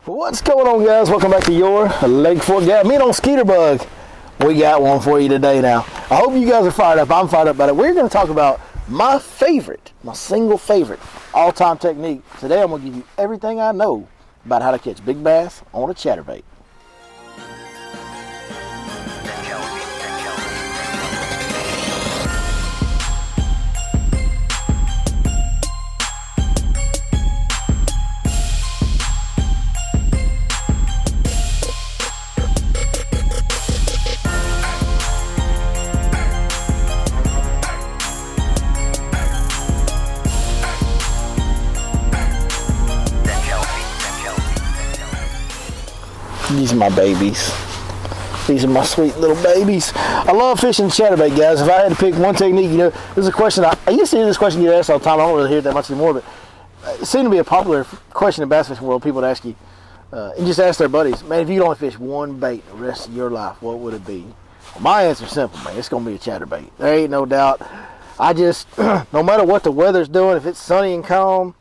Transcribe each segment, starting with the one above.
What's going on, guys? Welcome back to your Lake Fork Gab. Me on Skeeter Bug. We got one for you today now. I hope you guys are fired up. I'm fired up about it. We're going to talk about my single favorite all-time technique. Today I'm going to give you everything I know about how to catch big bass on a chatterbait. These are my babies. These are my sweet little babies. I love fishing chatterbait, guys. If I had to pick one technique, you know, this is a question I used to hear this question get asked all the time. I don't really hear it that much anymore, but it seemed to be a popular question in bass fishing world. People would ask you, and just ask their buddies, man, if you could only fish one bait the rest of your life, what would it be? Well, my answer's simple, man. It's gonna be a chatterbait. There ain't no doubt. I just, no matter what the weather's doing, if it's sunny and calm,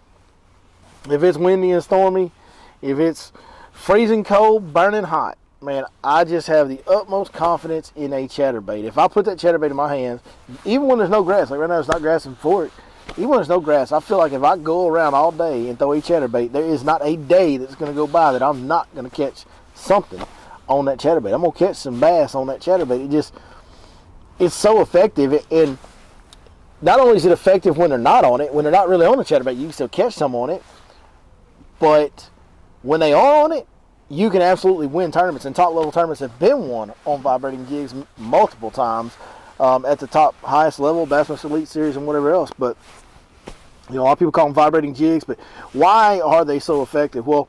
if it's windy and stormy, if it's freezing cold, burning hot, man, I just have the utmost confidence in a chatterbait. If I put that chatterbait in my hands, even when there's no grass, like right now there's not grass in Fort, even when there's no grass, I feel like if I go around all day and throw a chatterbait, there is not a day that's going to go by that I'm not going to catch something on that chatterbait. I'm going to catch some bass on that chatterbait. It's so effective. And not only is it effective when they're not on it, when they're not really on the chatterbait, you can still catch some on it, but when they are on it, you can absolutely win tournaments, and top level tournaments have been won on vibrating jigs multiple times at the top highest level, Bassmaster Elite Series and whatever else. But you know, a lot of people call them vibrating jigs, but why are they so effective? Well,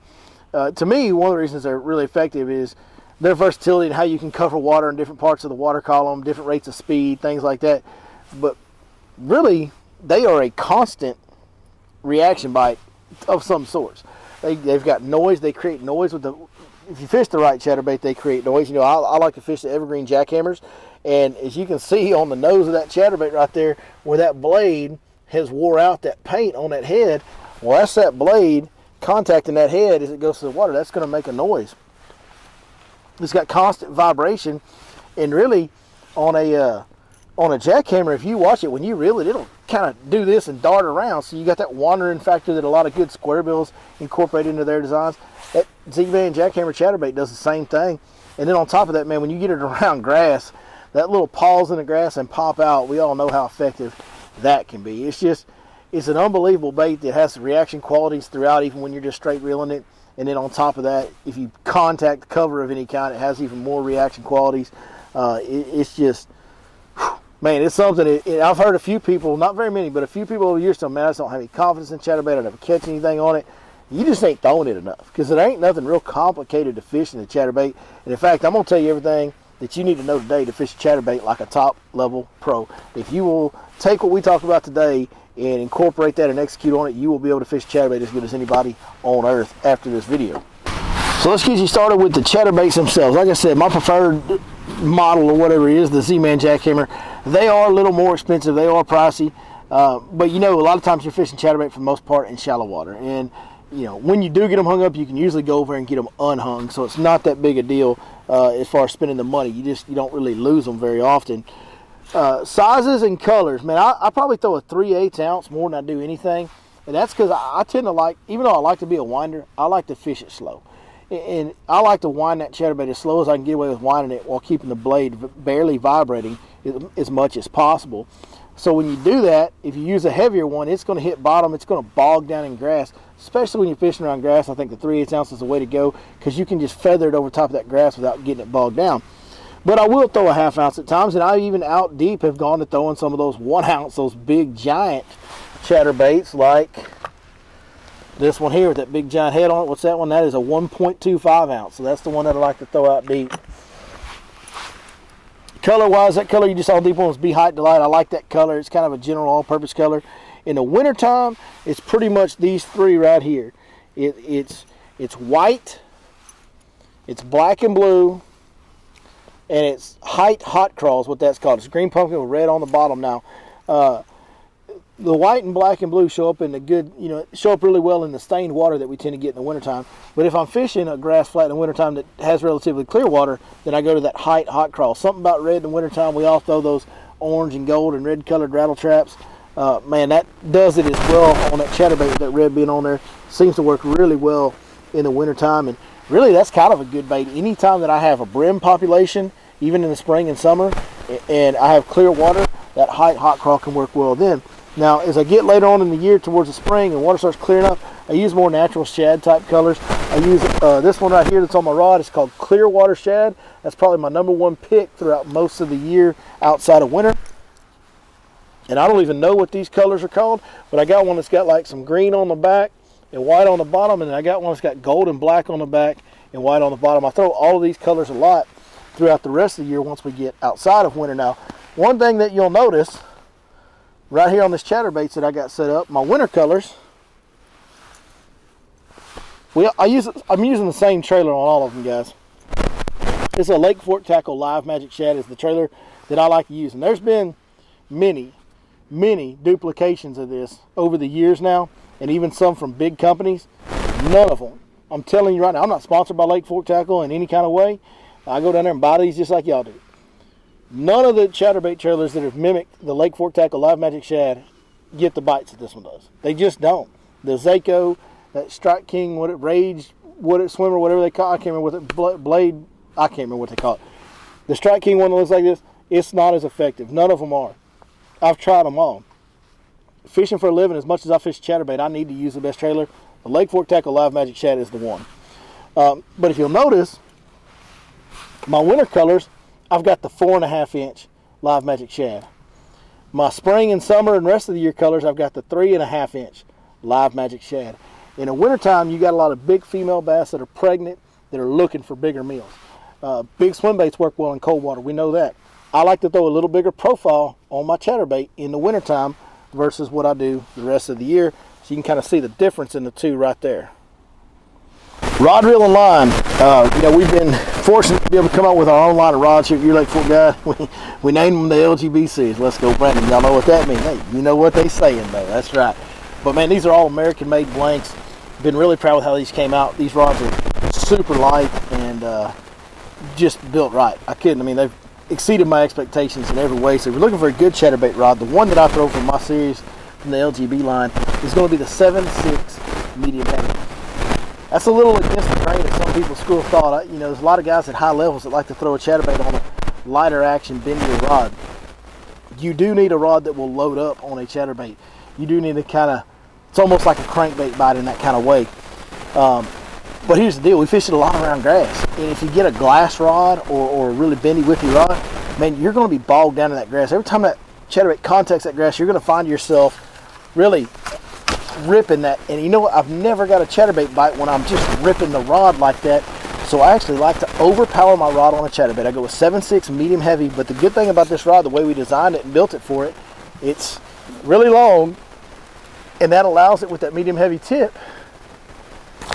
to me, one of the reasons they're really effective is their versatility and how you can cover water in different parts of the water column, different rates of speed, things like that. But really, they are a constant reaction bite of some sorts. They've got noise. They create noise with the. If you fish the right chatterbait, they create noise. You know, I like to fish the evergreen jackhammers, and as you can see on the nose of that chatterbait right there, where that blade has wore out that paint on that head, well, that's that blade contacting that head as it goes to the water. That's going to make a noise. It's got constant vibration, and really, on a jackhammer, if you watch it, when you reel it, it'll kind of do this and dart around. So you got that wandering factor that a lot of good square bills incorporate into their designs. That Z-Band jackhammer chatterbait does the same thing. And then on top of that, man, when you get it around grass, that little pause in the grass and pop out, we all know how effective that can be. It's an unbelievable bait that has reaction qualities throughout, even when you're just straight reeling it. And then on top of that, if you contact the cover of any kind, it has even more reaction qualities. It's just, man, it's something. I've heard a few people, not very many, but a few people over the years tell me, man, I just don't have any confidence in chatterbait. I never catch anything on it. You just ain't throwing it enough, because there ain't nothing real complicated to fish in the chatterbait. And in fact, I'm going to tell you everything that you need to know today to fish chatterbait like a top level pro. If you will take what we talked about today and incorporate that and execute on it, you will be able to fish chatterbait as good as anybody on earth after this video. So let's get you started with the chatterbaits themselves. Like I said, my preferred model or whatever it is, the Z-Man jackhammer, they are a little more expensive. They are pricey. But you know, a lot of times you're fishing chatterbait for the most part in shallow water. And you know, when you do get them hung up, you can usually go over and get them unhung. So it's not that big a deal as far as spending the money. You don't really lose them very often. Sizes and colors, man, I probably throw a 3/8 ounce more than I do anything. And that's because I tend to like, even though I like to be a winder, I like to fish it slow. And I like to wind that chatterbait as slow as I can get away with winding it while keeping the blade barely vibrating as much as possible. So when you do that, if you use a heavier one, it's going to hit bottom. It's going to bog down in grass, especially when you're fishing around grass. I think the 3/8 ounce is the way to go, because you can just feather it over top of that grass without getting it bogged down. But I will throw a 1/2 ounce at times, and I even out deep have gone to throwing some of those 1 ounce, those big giant chatterbaits like this one here with that big giant head on it. What's that one? That is a 1.25 ounce. So that's the one that I like to throw out deep. Color wise, that color you just saw deep on was Be Height Delight. I like that color. It's kind of a general all-purpose color. In the wintertime, it's pretty much these three right here. It's white, it's black and blue, and it's Height Hot Crawl is what that's called. It's green pumpkin with red on the bottom. Now, the white and black and blue show up in the good, show up really well in the stained water that we tend to get in the wintertime. But if I'm fishing a grass flat in the wintertime that has relatively clear water, then I go to that height hot crawl. Something about red in the wintertime, we all throw those orange and gold and red colored rattle traps. Man, that does it as well on that chatterbait with that red being on there. Seems to work really well in the wintertime. And really, that's kind of a good bait. Anytime that I have a brim population, even in the spring and summer, and I have clear water, that height hot crawl can work well then. Now, as I get later on in the year towards the spring and water starts clearing up, I use more natural shad type colors. I use this one right here that's on my rod. It's called Clearwater Shad. That's probably my #1 pick throughout most of the year outside of winter. And I don't even know what these colors are called, but I got one that's got like some green on the back and white on the bottom, and I got one that's got gold and black on the back and white on the bottom. I throw all of these colors a lot throughout the rest of the year once we get outside of winter. Now, one thing that you'll notice right here on this chatterbaits that I got set up, my winter colors, I'm using the same trailer on all of them, guys. It's a Lake Fork Tackle Live Magic Shad is the trailer that I like to use. And there's been many duplications of this over the years now, and even some from big companies. None of them, I'm telling you right now, I'm not sponsored by Lake Fork Tackle in any kind of way. I go down there and buy these just like y'all do. None of the chatterbait trailers that have mimicked the Lake Fork Tackle Live Magic Shad get the bites that this one does. They just don't. The Zako, that Strike King, Rage, Swimmer, whatever they call it, I can't remember what it, Blade, I can't remember what they call it. The Strike King one that looks like this, it's not as effective. None of them are. I've tried them all. Fishing for a living, as much as I fish chatterbait, I need to use the best trailer. The Lake Fork Tackle Live Magic Shad is the one. But if you'll notice, my winter colors, I've got the 4.5 inch Live Magic Shad. My spring and summer and rest of the year colors, I've got the 3.5 inch Live Magic Shad. In the wintertime, you got a lot of big female bass that are pregnant that are looking for bigger meals. Big swim baits work well in cold water. We know that. I like to throw a little bigger profile on my chatterbait in the wintertime versus what I do the rest of the year. So you can kind of see the difference in the two right there. Rod, reel, and line. We've been fortunate to be able to come up with our own line of rods here at Gear Lake Fork, guys. We named them the LGBCs. Let's go, Brandon. Y'all know what that means. Hey, you know what they saying, though. That's right. But, man, these are all American-made blanks. Been really proud with how these came out. These rods are super light and just built right. They've exceeded my expectations in every way. So if you're looking for a good chatterbait rod, the one that I throw from my series from the LGB line is going to be the 7.6 medium heavy. That's a little against the grain of some people's school of thought. There's a lot of guys at high levels that like to throw a chatterbait on a lighter action, bendier rod. You do need a rod that will load up on a chatterbait. You do need to it's almost like a crankbait bite in that kind of way. But here's the deal, we fish it a lot around grass. And if you get a glass rod or a really bendy, whippy rod, man, you're going to be bogged down in that grass. Every time that chatterbait contacts that grass, you're going to find yourself really ripping that. And you know what? I've never got a chatterbait bite when I'm just ripping the rod like that. So I actually like to overpower my rod on a chatterbait. I go with 7.6 medium heavy. But the good thing about this rod, the way we designed it and built it for it, it's really long. And that allows it with that medium heavy tip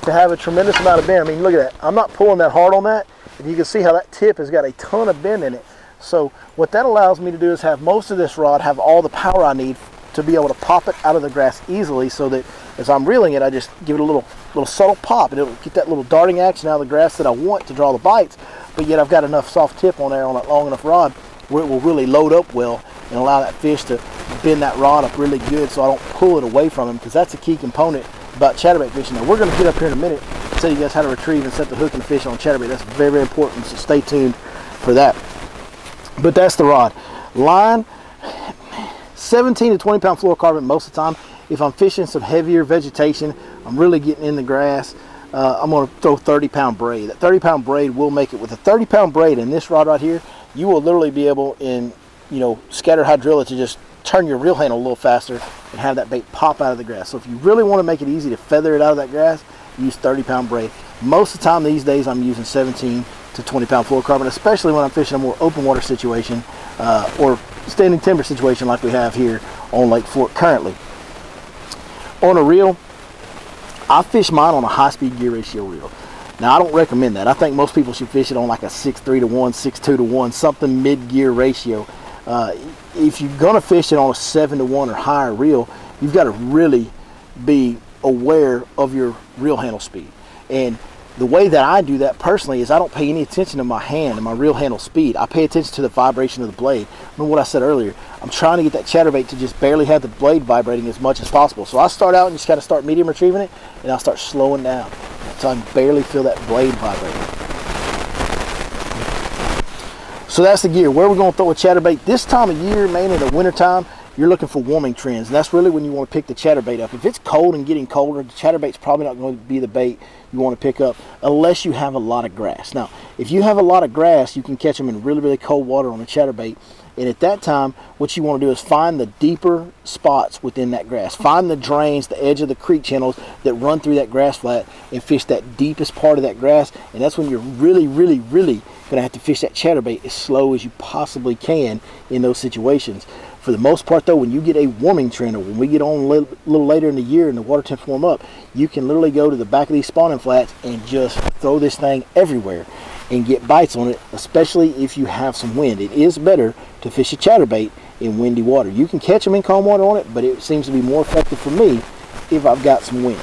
to have a tremendous amount of bend. I mean, look at that. I'm not pulling that hard on that. And you can see how that tip has got a ton of bend in it. So what that allows me to do is have most of this rod have all the power I need to be able to pop it out of the grass easily, so that as I'm reeling it, I just give it a little subtle pop, and it'll get that little darting action out of the grass that I want to draw the bites. But yet I've got enough soft tip on there on that long enough rod where it will really load up well and allow that fish to bend that rod up really good, so I don't pull it away from him, because that's a key component about chatterbait fishing. Now we're going to get up here in a minute and tell you guys how to retrieve and set the hook and fish on chatterbait. That's very, very important, so stay tuned for that. But that's the rod. Line, 17 to 20 pound fluorocarbon most of the time. If I'm fishing some heavier vegetation, I'm really getting in the grass, I'm going to throw 30 pound braid. That 30 pound braid will make it. With a 30 pound braid in this rod right here, you will literally be able in scatter hydrilla to just turn your reel handle a little faster and have that bait pop out of the grass. So if you really want to make it easy to feather it out of that grass, use 30 pound braid. Most of the time these days I'm using 17 to 20 pound fluorocarbon, especially when I'm fishing a more open water situation or standing timber situation like we have here on Lake Fork currently. On a reel, I fish mine on a high-speed gear ratio reel. Now I don't recommend that. I think most people should fish it on like a 6.3 to 1, 6.2 to 1, something mid-gear ratio. If you're going to fish it on a 7-to-1 or higher reel, you've got to really be aware of your reel handle speed. And the way that I do that personally is I don't pay any attention to my hand and my reel handle speed. I pay attention to the vibration of the blade. Remember what I said earlier, I'm trying to get that chatterbait to just barely have the blade vibrating as much as possible. So I start out and just got to start medium retrieving it, and I'll start slowing down until I can barely feel that blade vibrating. So that's the gear. Where we're going to throw a chatterbait this time of year, mainly in the wintertime, you're looking for warming trends, and that's really when you want to pick the chatterbait up. If it's cold and getting colder, the chatterbait's probably not going to be the bait you want to pick up unless you have a lot of grass. Now, if you have a lot of grass, you can catch them in really, really cold water on a chatterbait, and at that time, what you want to do is find the deeper spots within that grass. Find the drains, the edge of the creek channels that run through that grass flat, and fish that deepest part of that grass, and that's when you're really, really, really going to have to fish that chatterbait as slow as you possibly can in those situations. For the most part though, when you get a warming trend, or when we get on a little later in the year and the water temps warm up, you can literally go to the back of these spawning flats and just throw this thing everywhere and get bites on it, especially if you have some wind. It is better to fish a chatterbait in windy water. You can catch them in calm water on it, but it seems to be more effective for me if I've got some wind.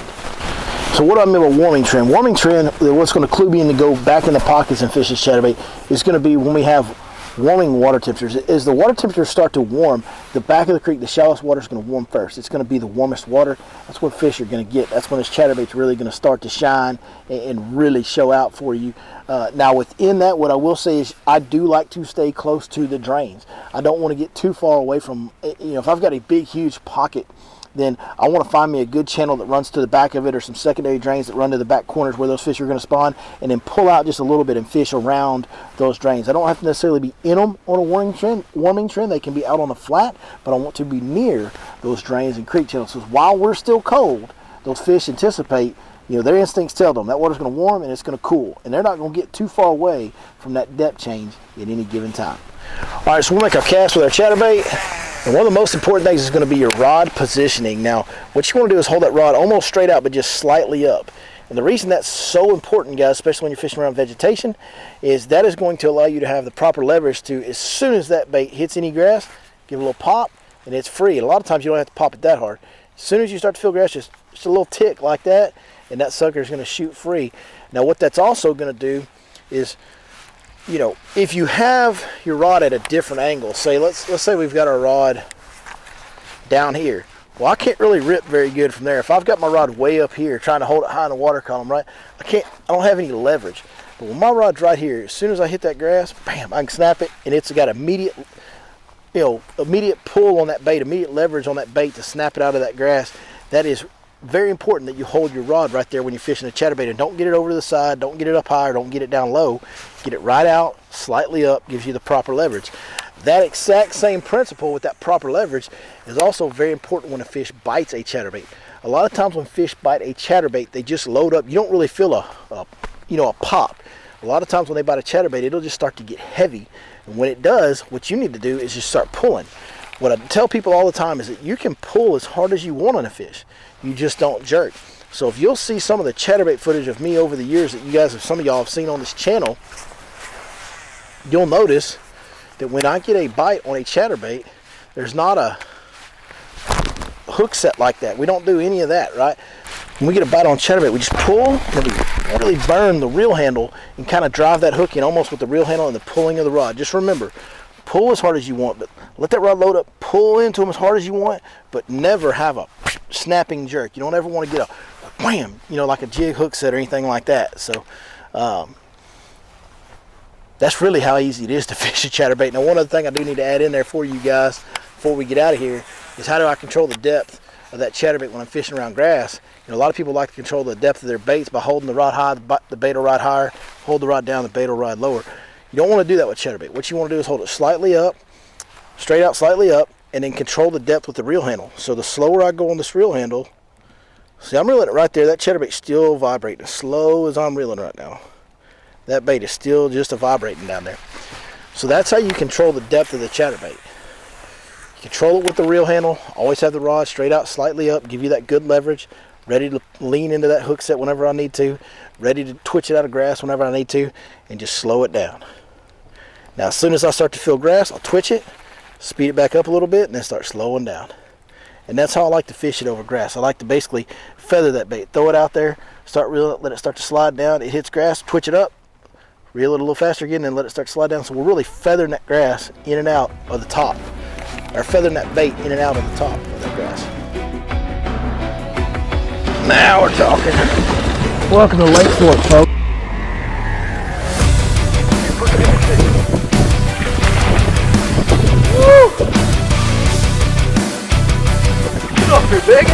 So what do I mean by warming trend? Warming trend, what's going to clue me in to go back in the pockets and fish this chatterbait, is going to be when we have warming water temperatures. As the water temperatures start to warm, the back of the creek, the shallowest water is going to warm first. It's going to be the warmest water. That's what fish are going to get. That's when this chatterbait's really going to start to shine and really show out for you. Now within that, what I will say is I do like to stay close to the drains. I don't want to get too far away from, if I've got a big, huge pocket, then I want to find me a good channel that runs to the back of it, or some secondary drains that run to the back corners where those fish are going to spawn, and then pull out just a little bit and fish around those drains. I don't have to necessarily be in them on a warming trend. They can be out on the flat, but I want to be near those drains and creek channels. So while we're still cold, those fish anticipate, their instincts tell them that water's going to warm and it's going to cool, and they're not going to get too far away from that depth change at any given time. All right, so we'll make our cast with our chatterbait. And one of the most important things is going to be your rod positioning. Now, what you want to do is hold that rod almost straight out, but just slightly up. And the reason that's so important, guys, especially when you're fishing around vegetation, is that is going to allow you to have the proper leverage to, as soon as that bait hits any grass, give it a little pop, and it's free. And a lot of times you don't have to pop it that hard. As soon as you start to feel grass, just a little tick like that, and that sucker is going to shoot free. Now, what that's also going to do is, if you have your rod at a different angle, say let's say we've got our rod down here. Well, I can't really rip very good from there. If I've got my rod way up here trying to hold it high in the water column, right, I don't have any leverage. But when my rod's right here, as soon as I hit that grass, bam, I can snap it, and it's got immediate pull on that bait, immediate leverage on that bait to snap it out of that grass. That is very important that you hold your rod right there when you're fishing a chatterbait, and don't get it over to the side, don't get it up high, or don't get it down low. Get it right out, slightly up, gives you the proper leverage. That exact same principle with that proper leverage is also very important when a fish bites a chatterbait. A lot of times when fish bite a chatterbait, they just load up. You don't really feel a pop. A lot of times when they bite a chatterbait, it'll just start to get heavy, and when it does, what you need to do is just start pulling. What I tell people all the time is that you can pull as hard as you want on a fish. You just don't jerk. So if you'll see some of the chatterbait footage of me over the years that some of y'all have seen on this channel, you'll notice that when I get a bite on a chatterbait, there's not a hook set like that. We don't do any of that, right? When we get a bite on chatterbait, we just pull and we really burn the reel handle and kind of drive that hook in almost with the reel handle and the pulling of the rod. Just remember, pull as hard as you want, but let that rod load up, pull into them as hard as you want, but never have a snapping jerk. You don't ever want to get a wham, like a jig hook set or anything like that. So that's really how easy it is to fish a chatterbait. Now, one other thing I do need to add in there for you guys before we get out of here is how do I control the depth of that chatterbait when I'm fishing around grass. A lot of people like to control the depth of their baits by holding the rod high, the bait will ride higher, hold the rod down, the bait will ride lower. You don't want to do that with chatterbait. What you want to do is hold it slightly up, straight out slightly up, and then control the depth with the reel handle. So the slower I go on this reel handle, see, I'm reeling it right there. That chatterbait's still vibrating as slow as I'm reeling right now. That bait is still just vibrating down there. So that's how you control the depth of the chatterbait. You control it with the reel handle, always have the rod straight out slightly up, give you that good leverage, ready to lean into that hook set whenever I need to, ready to twitch it out of grass whenever I need to, and just slow it down. Now, as soon as I start to feel grass, I'll twitch it, speed it back up a little bit, and then start slowing down. And that's how I like to fish it over grass. I like to basically feather that bait, throw it out there, start reeling it, let it start to slide down. It hits grass, twitch it up, reel it a little faster again, and let it start to slide down. So we're really feathering that grass in and out of the top, or feathering that bait in and out of the top of that grass. Now we're talking. Welcome to Lake Fork, folks. Woo! Get off here, big.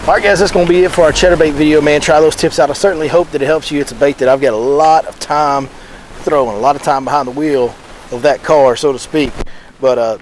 Alright guys, that's going to be it for our chatterbait video, man. Try those tips out. I certainly hope that it helps you. It's a bait that I've got a lot of time throwing, a lot of time behind the wheel of that car, so to speak. But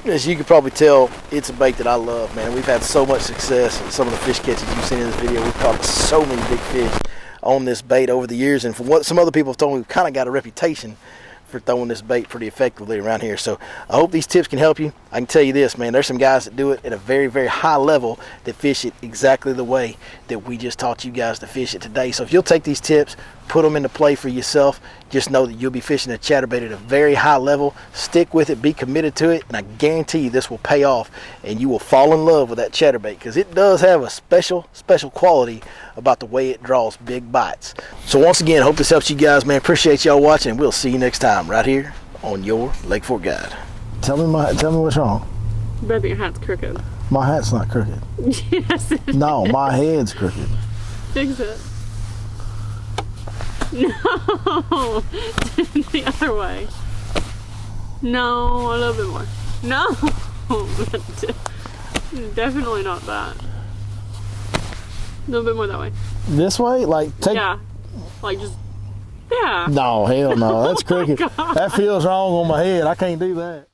as you can probably tell, it's a bait that I love, man. We've had so much success in some of the fish catches you've seen in this video. We've caught so many big fish on this bait over the years, and from what some other people have told me, we've kind of got a reputation for throwing this bait pretty effectively around here. So I hope these tips can help you. I can tell you this, man, there's some guys that do it at a very, very high level that fish it exactly the way that we just taught you guys to fish it today. So if you'll take these tips, put them into play for yourself, just know that you'll be fishing a chatterbait at a very high level. Stick with it, be committed to it, and I guarantee you this will pay off and you will fall in love with that chatterbait, because it does have a special quality about the way it draws big bites. So once again, hope this helps you guys, man. Appreciate y'all watching, and we'll see you next time right here on your Lake Fork Guide. Tell me what's wrong. I bet your hat's crooked. My hat's not crooked. Yes, it No, is. my head's crooked. Fix it. No, the other way. No, a little bit more. No, definitely not that. A little bit more that way. This way? Like, take... Yeah, like just, yeah. No, hell no. That's Oh my crooked. God. That feels wrong on my head. I can't do that.